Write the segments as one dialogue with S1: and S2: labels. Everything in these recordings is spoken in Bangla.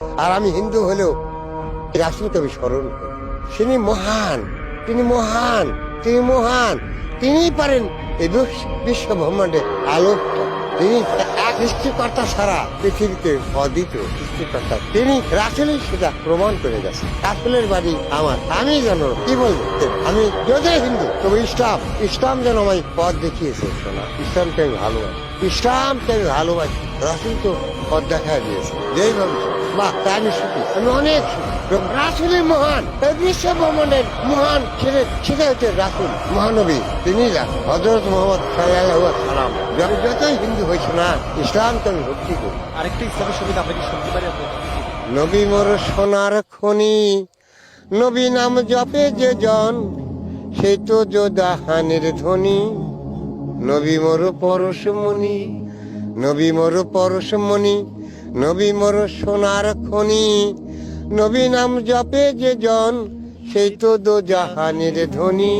S1: আর আমি হিন্দু হলেও রাসূলকে আমি স্মরণ করি। তিনি মহান, তিনি মহান, তিনি মহান। তিনিই পারেন এই বিশ্ব ব্রহ্মাণ্ডে আলোকটা। তিনি এক সৃষ্টিকর্তা ছাড়া পৃথিবীতে অদ্বিতীয় সৃষ্টিকর্তা। তিনি রাসূলই সেটা প্রমাণ করে গেছেন। রাসূলের বাড়ি আমার, আমি যেন কি বলতেন, আমি যদি হিন্দু তবে ইসলাম যেন আমায় পথ দেখিয়েছে। শোনা, ইসলামকে আমি ভালোবাসি, ইসলামকে আমি ভালোবাসি। রাসূল তো পথ দেখা দিয়েছে যেইভাবে। বাহ, তাই আমি সুখী, আমি অনেক সুখী। রাসূলই মহান, এই বিশ্ব ব্রহ্মাণ্ডের মহান সেটা হচ্ছে রাসূল, মহানবী। তিনি হযরত মুহাম্মদ সাল্লাল্লাহু আলাইহি ওয়াসাল্লাম। আমি যতই হিন্দু হয়েছে না, ইসলামকে আমি ভক্তি করি।
S2: আরেকটা ইসলামের সুবিধা আমরা কি শুনতে পারি আপনার?
S1: নবী মোর সোনার খনি, নবী নাম জপে যে জন, সেই তো যোদাহানের ধ্বনি। নবী মোর পরশমণি, নবী মোর পরশমণি, নবী মোর সোনার খনি, নবী নাম জপে যে জন, সেই তো দোজাহানের ধ্বনি।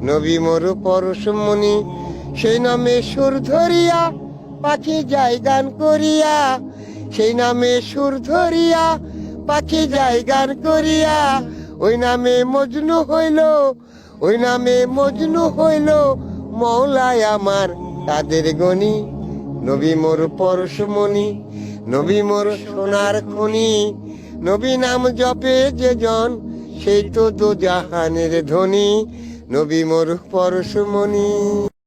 S1: নবী মোর পরশমণি, সেই নামে সুর ধরিয়া পাখি যায় গান করিয়া, সেই নামে সুর ধরিয়া পাখি যায় গান করিয়া। ওই নামে মজনু হইল, ওই নামে মজনু হইল মওলায় আমার তাদের গনি। নবী মোর পরশমণি, নবী মোর সোনার খনি, নবী নাম জপে যে জন, সেই তো দোজাহানের ধ্বনি। নবী মোর পরশমণি।